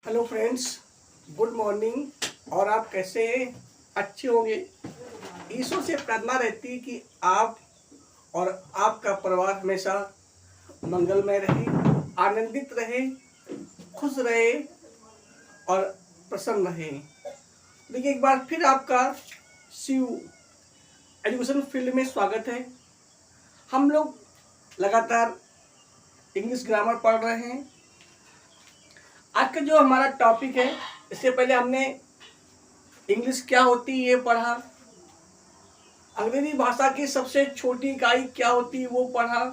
Hello friends, good morning. और आप कैसे हैं? अच्छे होंगे। ईश्वर से प्रार्थना रहती है कि आप और आपका परिवार हमेशा मंगलमय रहे, आनंदित रहे, खुश रहे और प्रसन्न रहे। देखिए, एक बार फिर आपका शिव एजुकेशन फील्ड में स्वागत है। हम लोग लगातार इंग्लिश ग्रामर पढ़ रहे हैं। आज का जो हमारा टॉपिक है, इससे पहले हमने इंग्लिश क्या होती है ये पढ़ा, अंग्रेजी भाषा की सबसे छोटी इकाई क्या होती है वो पढ़ा,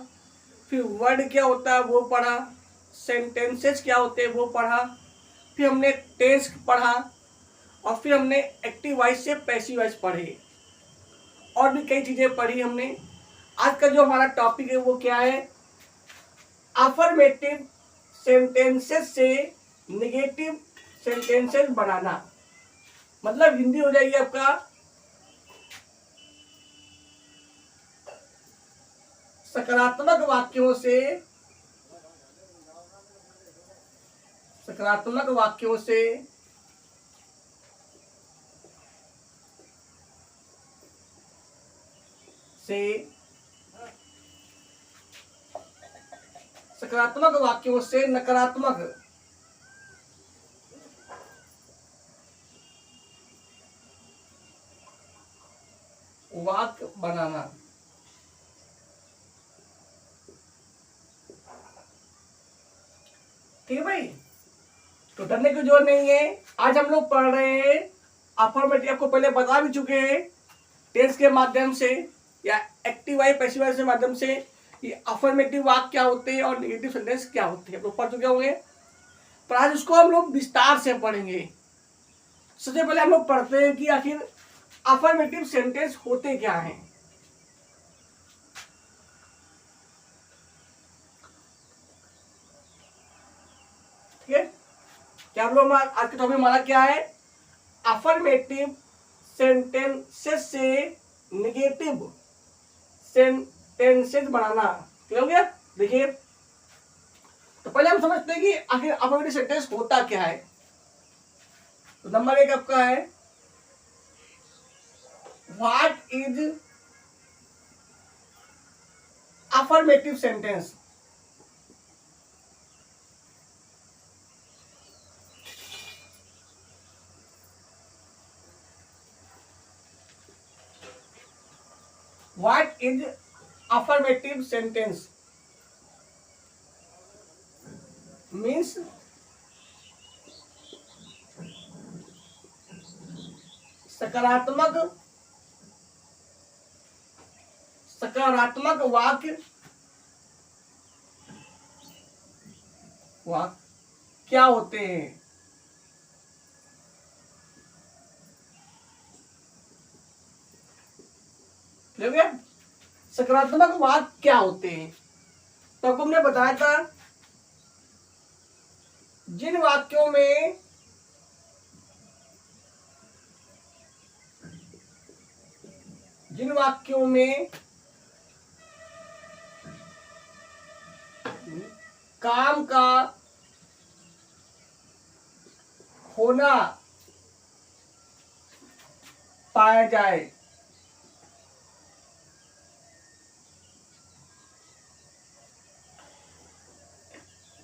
फिर वर्ड क्या होता है वो पढ़ा, सेंटेंसेस क्या होते हैं वो पढ़ा, फिर हमने टेंस पढ़ा और फिर हमने एक्टिव वॉइस से पैसिव वॉइस पढ़े और भी कई चीज़ें पढ़ी हमने। आज का जो हमारा टॉपिक है वो क्या है? अफर्मेटिव सेंटेंसेस से नेगेटिव सेंटेंसेस बनाना। मतलब हिंदी हो जाएगी आपका सकारात्मक वाक्यों से सकारात्मक वाक्यों से नकारात्मक वाक्य बनाना। ठीक है भाई, तो डरने की जरूरत नहीं है। आज हम लोग पढ़ रहे हैं अफर्मेटिव। आपको पहले बता भी चुके हैं टेंस के माध्यम से या एक्टिव वाई पैसिव वाई के माध्यम से ये अफर्मेटिव वाक्य क्या होते हैं और नेगेटिव सेंटेंस क्या होते हैं, लोग पढ़ चुके होंगे। पर आज उसको हम लोग विस्तार से पढ़ेंगे। सबसे पहले हम लोग पढ़ते हैं कि आखिर अफर्मेटिव सेंटेंस होते क्या हैं। ठीक है, क्या हम लोग आज का टॉपिक हमारा क्या है? अफर्मेटिव सेंटेंसेस से नेगेटिव सेंटेंसेस बनाना। क्लियर हो गया? देखिए, तो पहले हम समझते हैं कि आखिर अफर्मेटिव सेंटेंस होता क्या है। तो नंबर 1 आपका है what is affirmative sentence. What is affirmative sentence? Means सकारात्मक वाक्य क्या होते हैं। ठीक है, सकारात्मक वाक्य क्या होते हैं? तो आपको हमने बताया था जिन वाक्यों में काम का होना पाया जाए,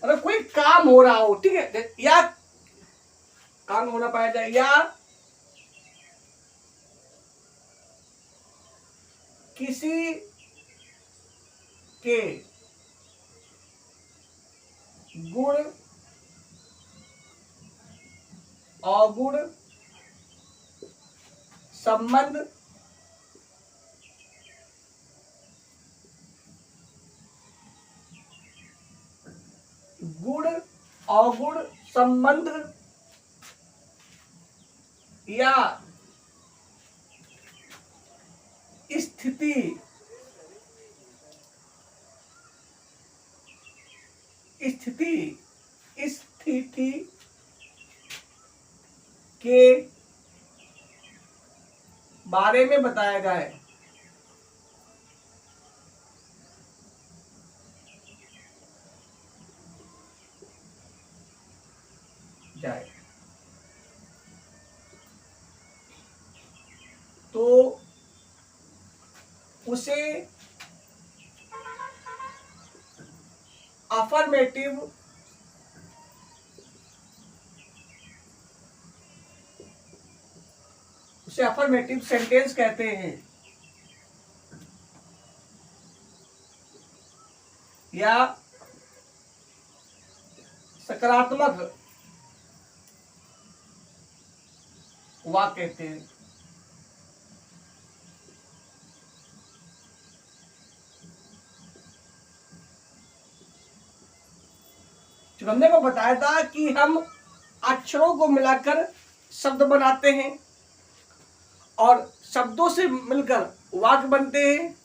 मतलब कोई काम हो रहा हो, ठीक है, या काम होना पाया जाए, या किसी के गुण अवगुण संबंध गुण अवगुण संबंध या स्थिति के बारे में बताया जाए। जाए। तो उसे अफर्मेटिव सेंटेंस कहते हैं, या सकारात्मक वाक्य कहते हैं। जो हमने को बताया था कि हम अक्षरों को मिलाकर शब्द बनाते हैं और शब्दों से मिलकर वाक्य बनते हैं,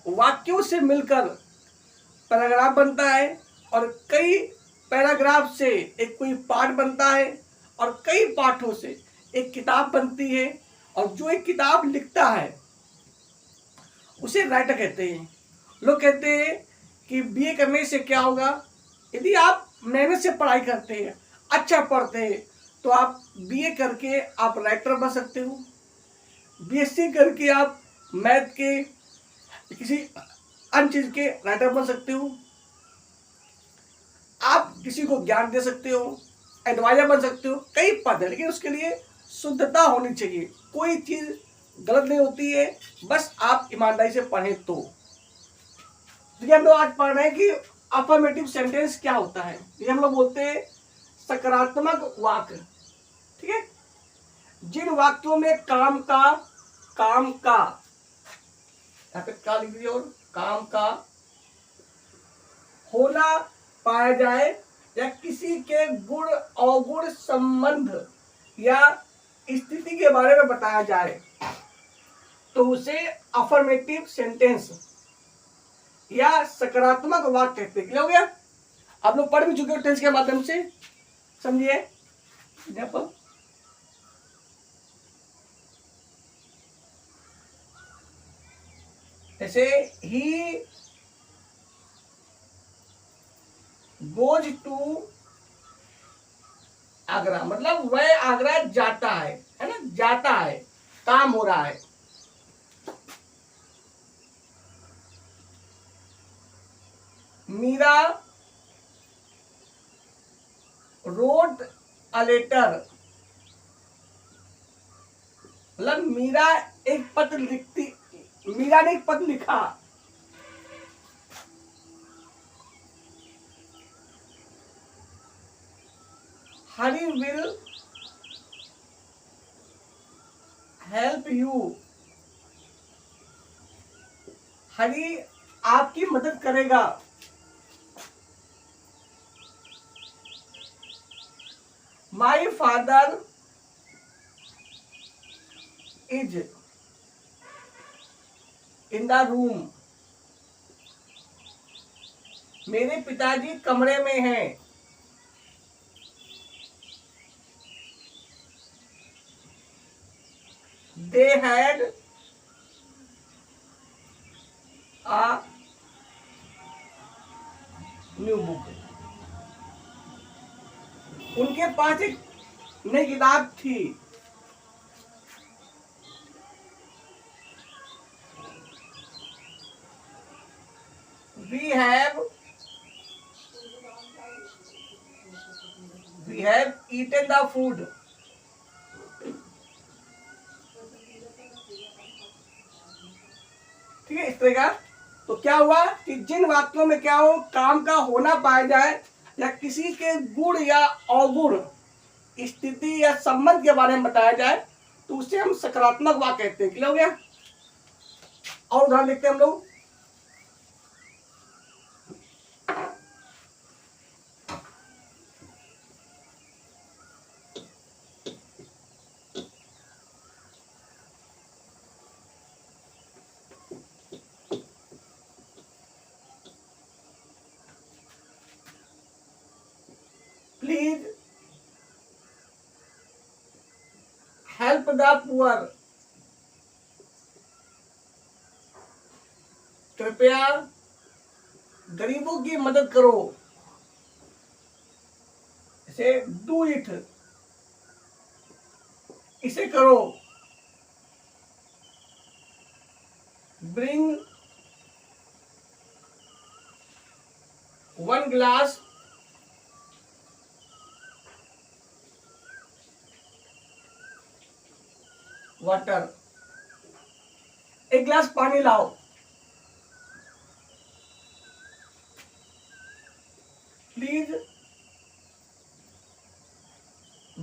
वाक्यों से मिलकर पैराग्राफ बनता है और कई पैराग्राफ से एक कोई पाठ बनता है और कई पाठों से एक किताब बनती है। और जो एक किताब लिखता है उसे राइटर कहते हैं। लोग कहते हैं कि बीए करने से क्या होगा, यदि आप मेहनत से पढ़ाई करते हैं, अच्छा पढ़ते हैं, तो आप बीए करके आप राइटर बन सकते हो। बीएससी करके आप मैथ के किसी अन्य चीज के राइटर बन सकते हो। आप किसी को ज्ञान दे सकते हो, एडवाइजर बन सकते हो, कई पद है, लेकिन उसके लिए शुद्धता होनी चाहिए। कोई चीज गलत नहीं होती है, बस आप ईमानदारी से पढ़ें। तो ये हम लोग आज पढ़ रहे हैं कि अफर्मेटिव सेंटेंस क्या होता है। ये हम लोग बोलते हैं सकारात्मक वाक्य। ठीक है, जिन वाक्यों में काम का यहाँ पे का लिख दीजिए, और काम का होना पाया जाए या किसी के गुण अवगुण संबंध या स्थिति के बारे में बताया जाए, तो उसे अफर्मेटिव सेंटेंस या सकारात्मक वाक्य कहते हैं। हो गया, आप लोग पढ़ भी चुके हो टेंस के माध्यम से, समझिए। एग्जाम्पल, जैसे ही गोज टू आगरा, मतलब वह आगरा जाता है ना, जाता है, काम हो रहा है। मीरा रोट अ लेटर, मतलब मीरा एक पत्र लिखती, मीरा ने एक पत्र लिखा। हरी विल हेल्प यू, हरी आपकी मदद करेगा। My father is in the room, मेरे पिताजी कमरे में हैं। They had a new book, उनके पास एक नई किताब थी। We have eaten the food, ठीक है, इस तरह का। तो क्या हुआ कि जिन वाक्यों में क्या हो, काम का होना पाया जाए या किसी के गुण या अवगुण, स्थिति या संबंध के बारे में बताया जाए, तो उसे हम सकारात्मक वाक्य कहते हैं। क्लियर हो गया? और उदाहरण देखते हैं हम लोग। प्लीज हेल्प द पुअर, कृपया गरीबों की मदद करो। जैसे डू इट, इसे करो, ब्रिंग 1 ग्लास वाटर, 1 ग्लास पानी लाओ। Please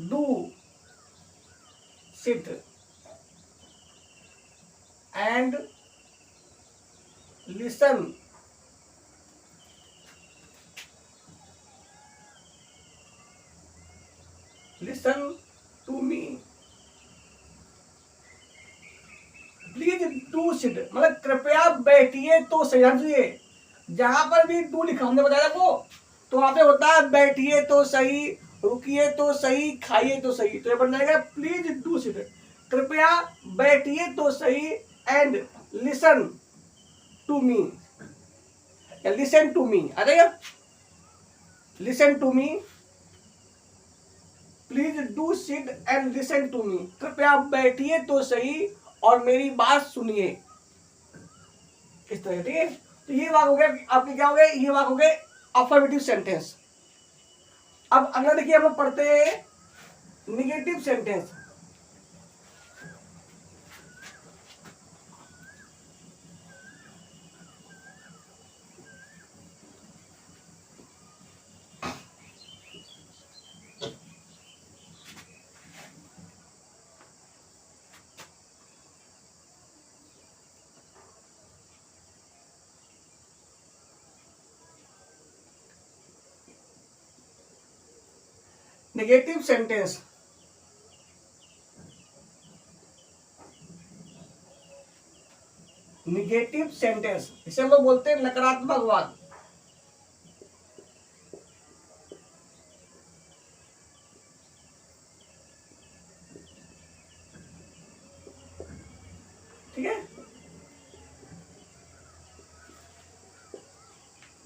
do sit and listen to me. Please do sit मतलब कृपया बैठिए तो सही। समझिए, जहां पर भी डू लिखा हमने बताया वो, तो वहां पे होता है बैठिए तो सही, रुकिए तो सही, खाइए तो सही। तो ये बन जाएगा प्लीज डू सिट, कृपया बैठिए तो सही, एंड लिसन टू मी, या लिसन टू मी आ जाएगा। Listen to me, please do sit and listen to me, कृपया बैठिए तो सही और मेरी बात सुनिए। इस तरह, ठीक है। तो ये वाक्य हो गया आपके, क्या हो गए, ये वाक्य हो गए अफर्मेटिव सेंटेंस। अब अगला देखिए, हम लोग पढ़ते हैं negative sentence. Negative sentence, negative sentence इसे हम लोग बोलते हैं नकारात्मक वाक्य। ठीक है,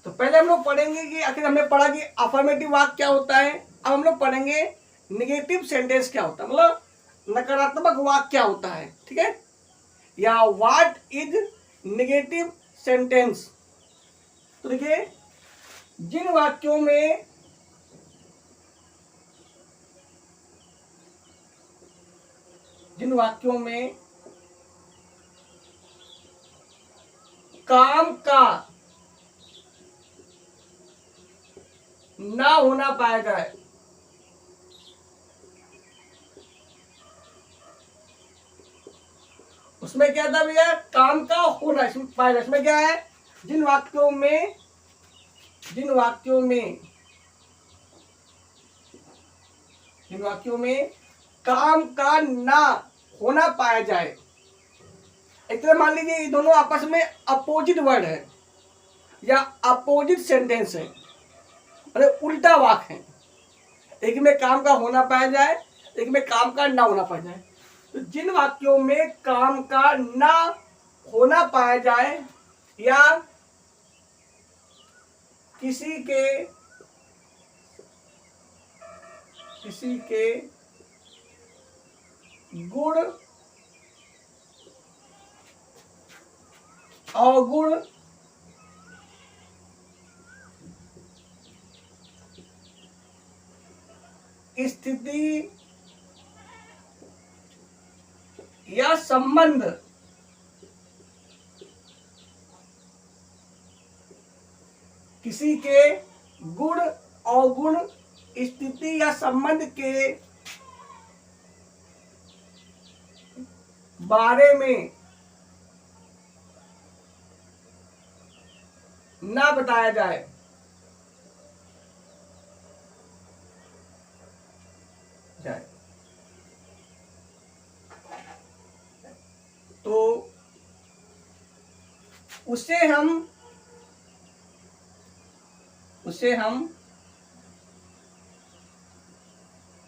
तो पहले हम लोग पढ़ेंगे कि आखिर हमने पढ़ा कि अफर्मेटिव वाक्य क्या होता है। अब हम लोग पढ़ेंगे निगेटिव सेंटेंस क्या होता है, मतलब नकारात्मक वाक्य क्या होता है। ठीक है, या व्हाट इज निगेटिव सेंटेंस। तो देखिए, जिन वाक्यों में काम का ना होना पाया जाए, उसमें क्या था भैया, काम का होना पाया जाए। इसमें क्या है, जिन वाक्यों में काम का ना होना पाया जाए। एक तरह मान लीजिए ये दोनों आपस में अपोजिट वर्ड है या अपोजिट सेंटेंस है, मतलब उल्टा वाक्य है। एक में काम का होना पाया जाए, एक में काम का ना होना पाया जाए। तो जिन वाक्यों में काम का ना होना पाया जाए या किसी के गुण अवगुण स्थिति या संबंध किसी के गुण अवगुण स्थिति या संबंध के बारे में ना बताया जाए, तो उसे हम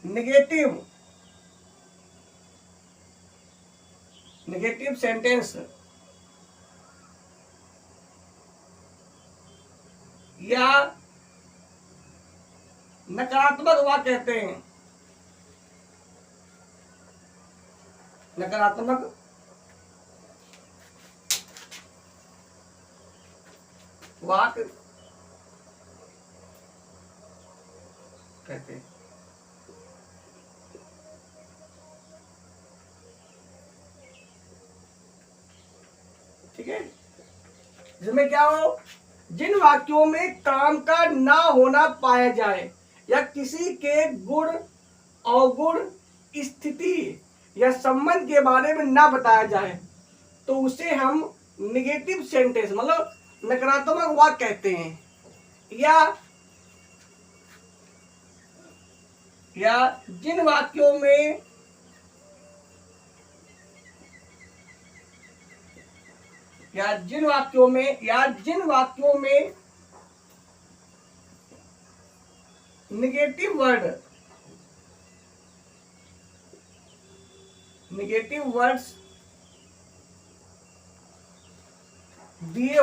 नेगेटिव सेंटेंस या नकारात्मक वाक्य कहते हैं। नकारात्मक वाक कहते हैं। ठीक है, जिसमें क्या हो, जिन वाक्यों में काम का ना होना पाया जाए या किसी के गुण अवगुण स्थिति या संबंध के बारे में ना बताया जाए तो उसे हम निगेटिव सेंटेंस मतलब नकारात्मक वाक्य कहते हैं। या जिन वाक्यों में जिन वाक्यों में निगेटिव वर्ड्स दिए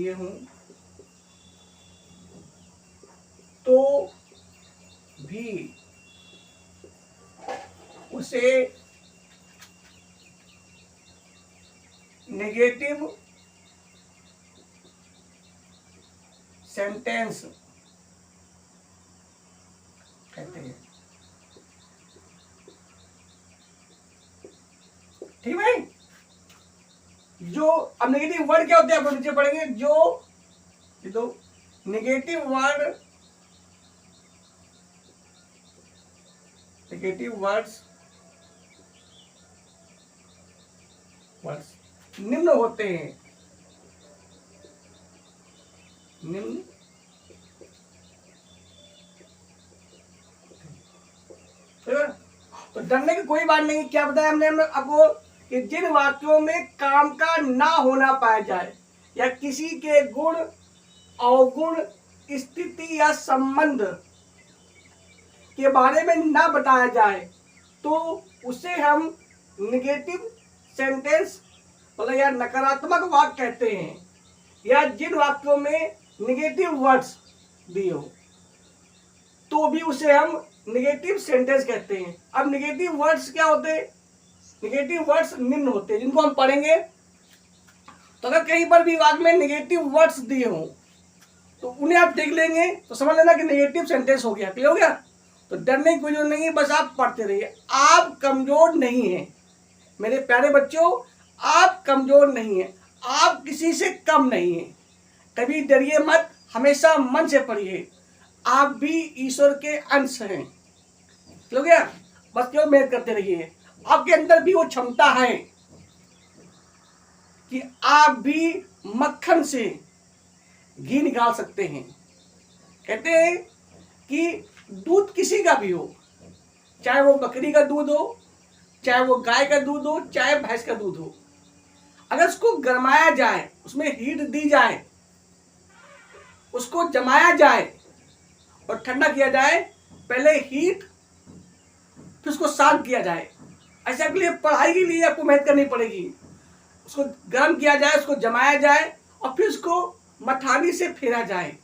हों तो भी उसे नेगेटिव सेंटेंस कहते हैं। ठीक है, जो अब नेगेटिव वर्ड क्या होते हैं आप नीचे पढ़ेंगे। जो नेगेटिव वर्ड्स निम्न होते हैं। तो डरने की कोई बात नहीं। क्या बताया हमने आपको कि जिन वाक्यों में काम का ना होना पाया जाए या किसी के गुण अवगुण स्थिति या संबंध के बारे में ना बताया जाए तो उसे हम निगेटिव सेंटेंस मतलब या नकारात्मक वाक्य कहते हैं। या जिन वाक्यों में निगेटिव वर्ड्स दिए हो तो भी उसे हम निगेटिव सेंटेंस कहते हैं। अब निगेटिव वर्ड्स क्या होते हैं? निगेटिव वर्ड्स निम्न होते हैं, जिनको हम पढ़ेंगे। तो अगर कहीं पर भी वाक्य में निगेटिव वर्ड्स दिए हों तो उन्हें आप देख लेंगे तो समझ लेना कि निगेटिव सेंटेंस हो गया। क्लियर हो गया? तो डरने की कोई जरूरत नहीं है, बस आप पढ़ते रहिए। आप कमजोर नहीं हैं मेरे प्यारे बच्चों, आप कमजोर नहीं हैं, आप किसी से कम नहीं हैं। कभी डरिए मत, हमेशा मन से पढ़िए। आप भी ईश्वर के अंश हैं। हो गया? बस क्यों मेहनत करते रहिए। आपके अंदर भी वो क्षमता है कि आप भी मक्खन से घी निकाल सकते हैं। कहते हैं कि दूध किसी का भी हो, चाहे वो बकरी का दूध हो, चाहे वो गाय का दूध हो, चाहे भैंस का दूध हो, अगर उसको गरमाया जाए, उसमें हीट दी जाए, उसको जमाया जाए और ठंडा किया जाए, पहले हीट फिर उसको शांत किया जाए। ऐसा के लिए पढ़ाई के लिए आपको मेहनत करनी पड़ेगी। उसको गर्म किया जाए, उसको जमाया जाए और फिर उसको मठानी से फेरा जाए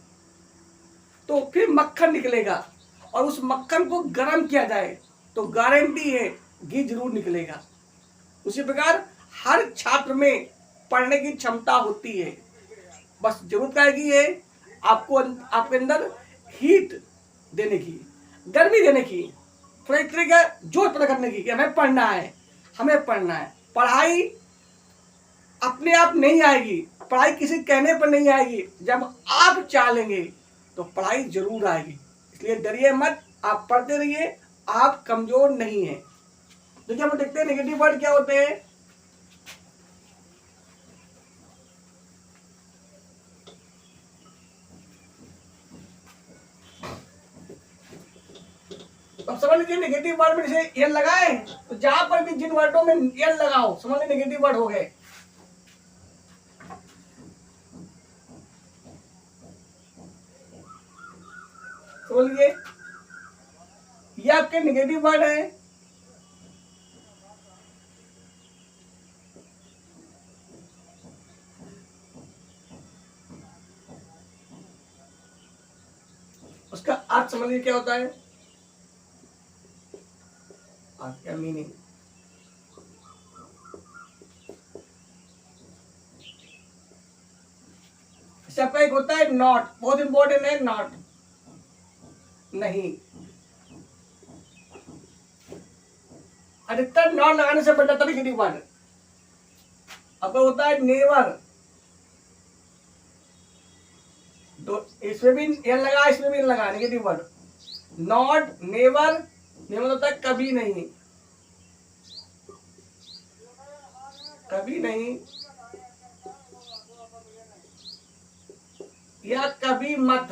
तो फिर मक्खन निकलेगा। और उस मक्खन को गर्म किया जाए तो गारंटी है घी जरूर निकलेगा। उसी प्रकार हर छात्र में पढ़ने की क्षमता होती है, बस जरूरत क्या है आपको आपके अंदर हीट देने की, गर्मी देने की, थोड़ा एक तरह का जोश पैदा करने की कि हमें पढ़ना है, हमें पढ़ना है। पढ़ाई अपने आप नहीं आएगी, पढ़ाई किसी कहने पर नहीं आएगी। जब आप चाहेंगे तो पढ़ाई जरूर आएगी। इसलिए डरिए मत, आप पढ़ते रहिए, आप कमजोर नहीं हैं। देखिए हम देखते हैं नेगेटिव वर्ड क्या होते हैं। अब समझ लीजिए नेगेटिव वर्ड में जैसे एल लगाए तो जहां पर भी जिन वर्डों में एल लगाओ समझ लीजिए नेगेटिव वर्ड हो गए। बोलिए ये आपके नेगेटिव वर्ड है। उसका अर्थ समझिए क्या होता है। अर्थ या मीनिंग। सबका एक होता है नॉट, बहुत इंपॉर्टेंट है नॉट, नहीं। अधिकतर नॉट लगाने से बनता तभी नेगेटिव वर्ड। अब होता है नेवर, तो इसमें भी एन लगा, इसमें भी एन लगा, negative word. Not, never, never होता है कभी नहीं, कभी नहीं, या कभी मत।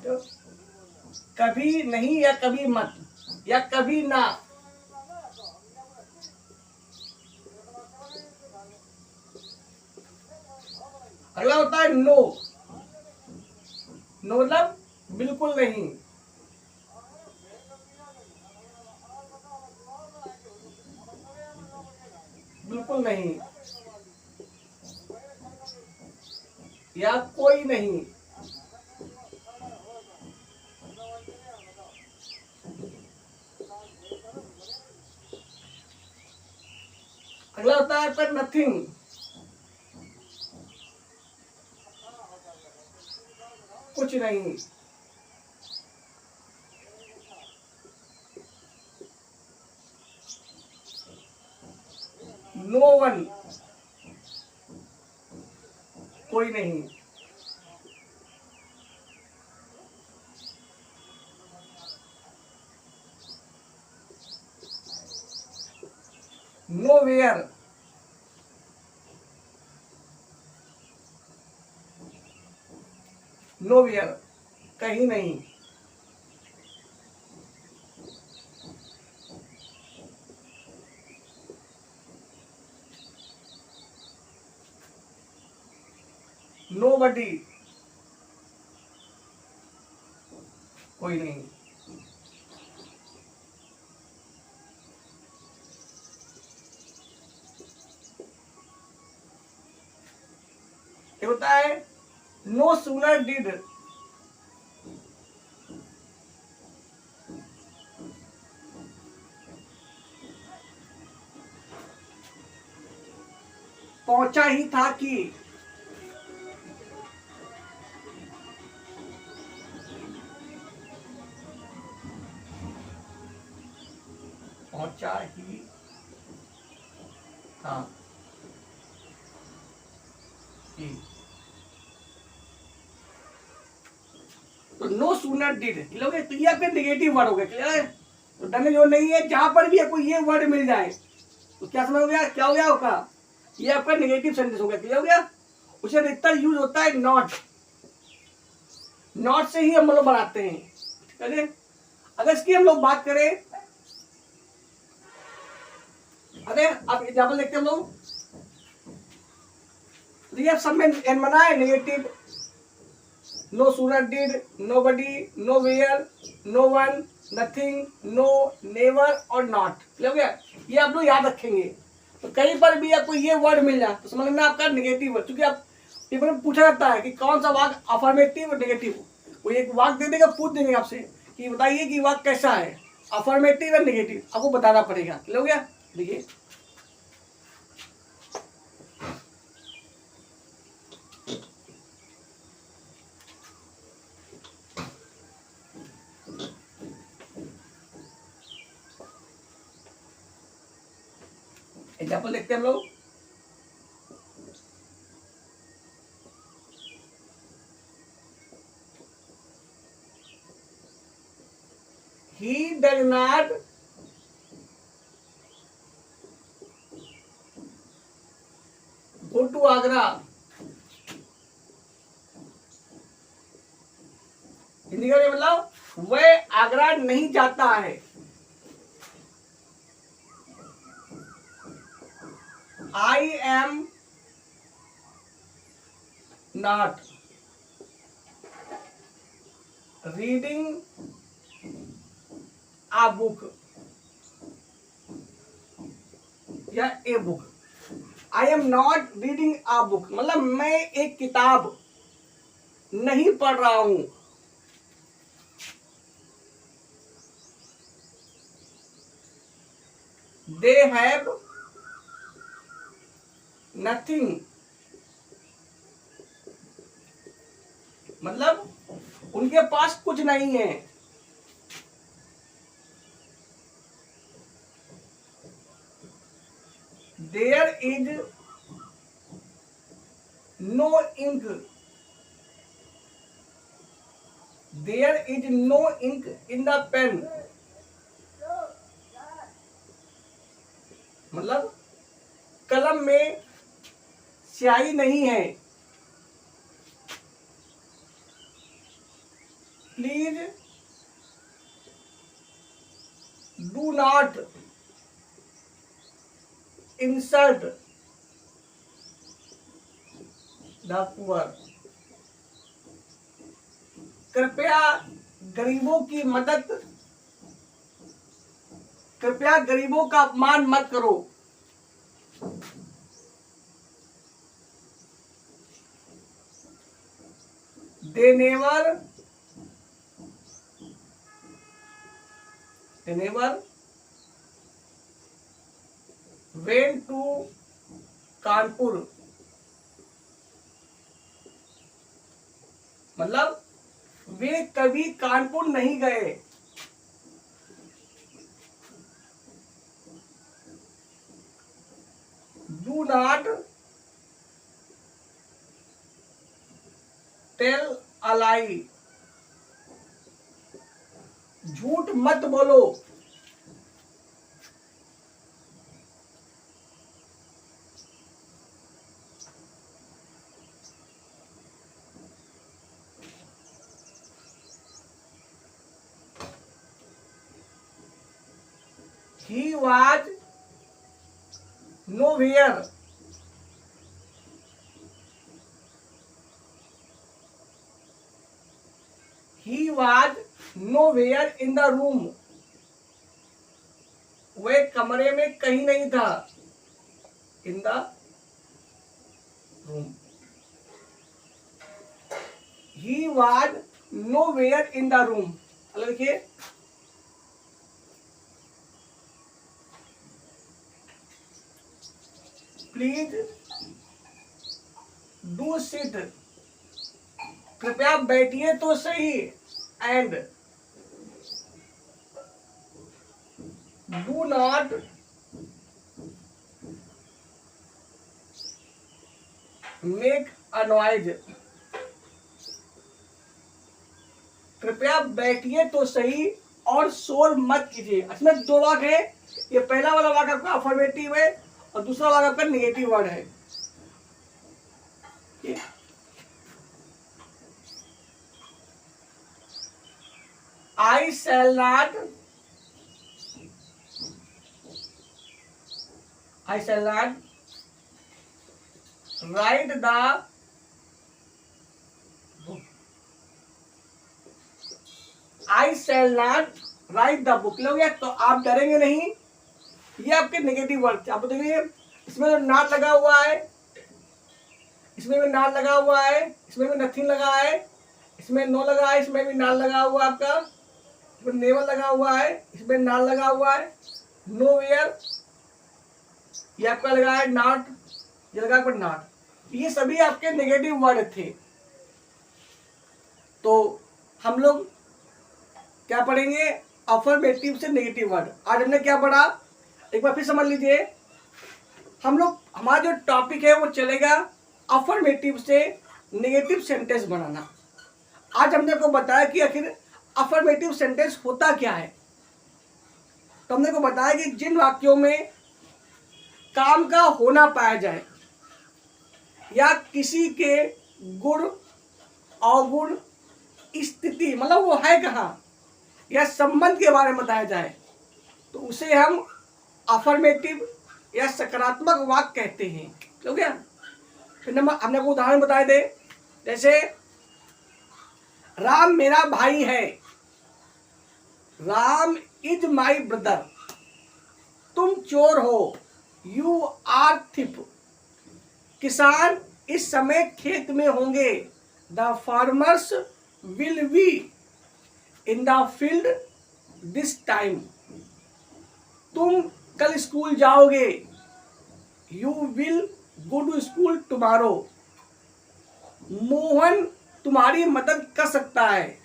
तो कभी नहीं या कभी मत या कभी ना। अगला होता है नो, नो मतलब बिल्कुल नहीं, बिल्कुल नहीं, या कोई नहीं। अगला होता है पर नथिंग, कुछ नहीं। नो वन, कोई नहीं। नो वेयर, नो वेयर, कहीं नहीं। नो बडी, कोई नहीं। ये होता है नो सूनर डिड, पहुंचा ही था कि, पहुंचा ही था कि। तो नो सूनर डिड लोगे, तो ये आपके नेगेटिव वर्ड हो गए, क्लियर है। तो डन जो नहीं है, जहां पर भी आपको ये वर्ड मिल जाए तो क्या समझ हो गया, क्या हो गया होगा, ये आपका नेगेटिव सेंटेंस हो गया, क्लियर हो गया। उसे अधिकतर यूज होता है नॉट, नॉट से ही हम लोग बनाते हैं, ठीक है। अगर इसकी हम लोग बात करें, अरे आप एग्जाम्पल देखते हम लोग, तो ये सब में एन बना है negative. No sooner did, nobody, nowhere, no one, nothing, no, never और नॉट, क्लियर हो गया। ये आप लोग याद रखेंगे, तो कहीं पर भी आपको ये वर्ड मिल जाए तो समझ लेना आपका नेगेटिव वर्ड। क्योंकि आप पेपर में पूछा जाता है कि कौन सा वाक्य अफर्मेटिव और नेगेटिव, वो एक वाक्य दे देगा, पूछ देंगे आपसे कि बताइए कि वाक्य कैसा है, अफर्मेटिव या नेगेटिव, आपको बताना पड़ेगा, क्लियर हो गया। देखिए एग्जाम्पल देखते हैं हम लोग। He does not go to Agra, Hindi का मतलब वह आगरा नहीं जाता है। I am not reading a book या a book. I am not reading a book मतलब मैं एक किताब नहीं पढ़ रहा हूं। दे हैव नथिंग, मतलब उनके पास कुछ नहीं है। There is no ink, there is no ink in the pen, मतलब कलम में स्याही नहीं है। Please do not insult the poor, कृपया गरीबों की मदद, कृपया गरीबों का अपमान मत करो। They never went to Kanpur, मतलब वे कभी कानपुर नहीं गए। डू नॉट टेल अ लाई, झूठ मत बोलो। He was nowhere, he was nowhere in the room, वह कमरे में कहीं नहीं था। In the room, he was nowhere in the room, मतलब देखिए प्लीज डू सिट, कृपया बैठिए तो सही। And do not make a noise, कृपया बैठिए तो सही और शोर मत कीजिए। इसमें दो वाक्य है, ये पहला वाला वाक्य आपका अफर्मेटिव है और दूसरा वाक्य आपका नेगेटिव वर्ड है। I shall not write the book. I shall not write the book, लोग तो आप डरेंगे नहीं। ये आपके नेगेटिव वर्ड, आप देखिए इसमें जो नॉट लगा हुआ है, इसमें भी नॉट लगा हुआ है, इसमें भी नथिंग लगा है, इसमें नो लगा है, इसमें भी नॉट लगा हुआ है आपका, इसमें नेवर लगा हुआ है, इसमें नॉट लगा हुआ है, नो वेयर ये आपका लगा है नॉट, ये लगा पर नॉट, ये सभी आपके नेगेटिव वर्ड थे। तो हम लोग क्या पढ़ेंगे, अफर्मेटिव से नेगेटिव वर्ड। आज हमने क्या पढ़ा, एक बार फिर समझ लीजिए। हम लोग हमारा जो टॉपिक है वो चलेगा अफर्मेटिव से नेगेटिव सेंटेंस बनाना। आज हमने को बताया कि आखिर अफर्मेटिव सेंटेंस होता क्या है। तो हमने को बताया कि जिन वाक्यों में काम का होना पाया जाए या किसी के गुण अवगुण स्थिति, मतलब वो है कहाँ, या संबंध के बारे में बताया जाए, तो उसे हम अफर्मेटिव या सकारात्मक वाक्य कहते हैं। ठीक है, फिर हमने को उदाहरण बताए थे, जैसे राम मेरा भाई है, राम इज माई ब्रदर। तुम चोर हो, यू आर थिप। किसान इस समय खेत में होंगे, the farmers will be in the field this time. तुम कल स्कूल जाओगे। You will go to school tomorrow. Mohan तुम्हारी मदद कर सकता है,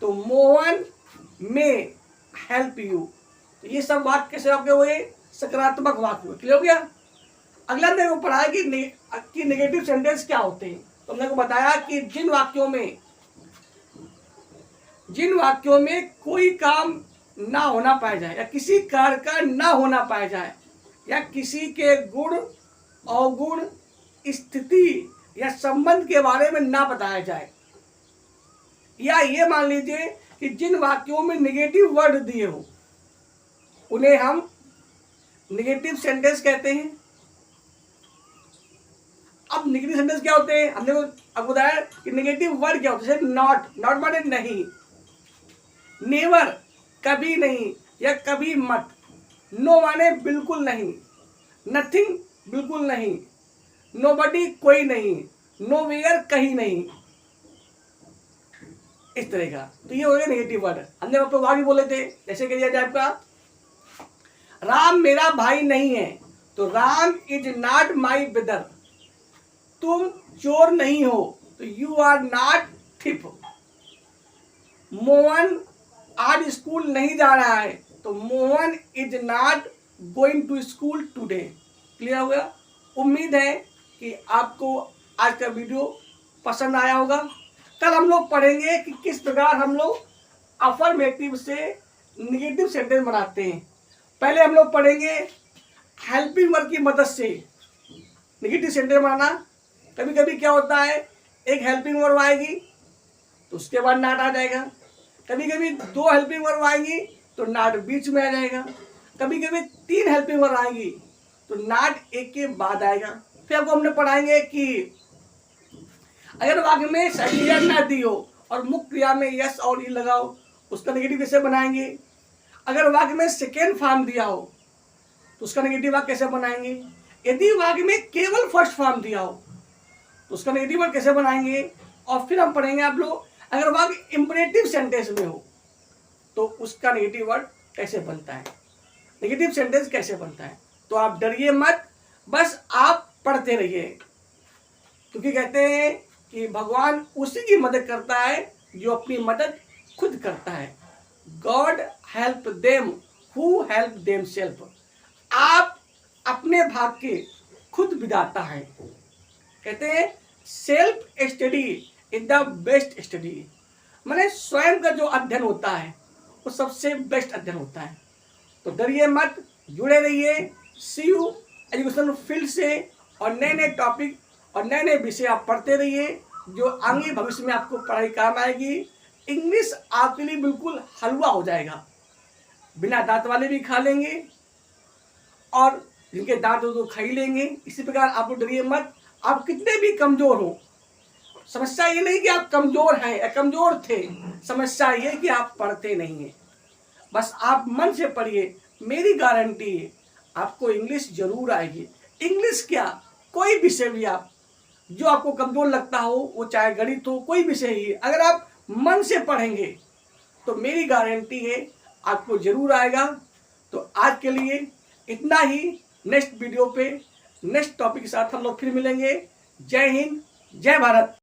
तो मोहन मे हेल्प यू। ये सब वाक्य कैसे आपके हुए? सकारात्मक वाक्य हुए। क्लियर हो गया? अगला हमने को पढ़ा कि नेगेटिव सेंटेंस क्या होते हैं। तो हमने को बताया कि जिन वाक्यों में कोई काम ना होना पाया जाए या किसी कार्य का ना होना पाया जाए या किसी के गुण अवगुण स्थिति या संबंध के बारे में ना बताया जाए, या ये मान लीजिए कि जिन वाक्यों में नेगेटिव वर्ड दिए हो उन्हें हम नेगेटिव सेंटेंस कहते हैं। अब नेगेटिव सेंटेंस क्या होते हैं? हमने अब बताया कि नेगेटिव वर्ड क्या होते हैं। जैसे नॉट माने नहीं, नेवर कभी नहीं या कभी मत, नो माने बिल्कुल नहीं, नथिंग बिल्कुल नहीं, नोबडी कोई नहीं, नोवेयर कहीं नहीं, इस तरह का। तो ये हो गया नेगेटिव वर्ड। हमने आपको वहां भी बोले थे, जैसे कह दिया जाए आपका राम मेरा भाई नहीं है, तो Ram is not my brother. तुम चोर नहीं हो, तो you are not thief. Mohan आज स्कूल नहीं जा रहा है, तो Mohan is not going to school today. Clear हो गया? उम्मीद है कि आपको आज का वीडियो पसंद आया होगा। कल हम लोग पढ़ेंगे कि किस प्रकार हम लोग अफर्मेटिव से निगेटिव सेंटेंस बनाते हैं। पहले हम लोग पढ़ेंगे हेल्पिंग वर्ब की मदद से निगेटिव सेंटेंस बनाना। कभी कभी क्या होता है, एक हेल्पिंग वर्ब आएगी तो उसके बाद नॉट आ जाएगा। कभी कभी 2 हेल्पिंग वर्ब आएंगी तो नॉट बीच में आ जाएगा। कभी कभी 3 हेल्पिंग वर्ब आएंगी तो नॉट एक के बाद आएगा। फिर आपको हमने पढ़ाएंगे कि अगर वाक्य में सही क्रिया ना दी हो और मुख्य क्रिया में यस और ई लगाओ, उसका नेगेटिव कैसे बनाएंगे। अगर वाक्य में सेकेंड फॉर्म दिया हो तो उसका नेगेटिव वाक्य कैसे बनाएंगे। यदि वाक्य में केवल फर्स्ट फॉर्म दिया हो तो उसका नेगेटिव वर्ड कैसे बनाएंगे। और फिर हम पढ़ेंगे आप लोग अगर वाक्य इंपरेटिव सेंटेंस में हो तो उसका नेगेटिव वर्ड कैसे बनता है, नेगेटिव सेंटेंस कैसे बनता है। तो आप डरिए मत, बस आप पढ़ते रहिए, क्योंकि कहते हैं कि भगवान उसी की मदद करता है जो अपनी मदद खुद करता है। God help them who help them self. आप अपने भाग्य खुद बिगाड़ता है। कहते हैं self study is the best study. माने स्वयं का जो अध्ययन होता है वो सबसे बेस्ट अध्ययन होता है। तो डरिए मत, जुड़े रहिए सी यू एजुकेशन फील्ड से, और नए नए टॉपिक और नए नए विषय आप पढ़ते रहिए जो आगे भविष्य में आपको पढ़ाई काम आएगी। इंग्लिश आपके लिए बिल्कुल हलवा हो जाएगा, बिना दांत वाले भी खा लेंगे और जिनके दांत हो तो खा ही लेंगे। इसी प्रकार आप लोग डरिए मत, आप कितने भी कमजोर हो। समस्या ये नहीं कि आप कमजोर हैं या कमजोर थे, समस्या ये कि आप पढ़ते नहीं हैं। बस आप मन से पढ़िए, मेरी गारंटी है आपको इंग्लिश जरूर आएगी। इंग्लिश क्या, कोई विषय भी आप जो आपको कमजोर लगता हो, वो चाहे गणित हो, कोई विषय ही, अगर आप मन से पढ़ेंगे तो मेरी गारंटी है आपको जरूर आएगा। तो आज के लिए इतना ही। नेक्स्ट वीडियो पे नेक्स्ट टॉपिक के साथ हम लोग फिर मिलेंगे। जय हिंद, जय भारत।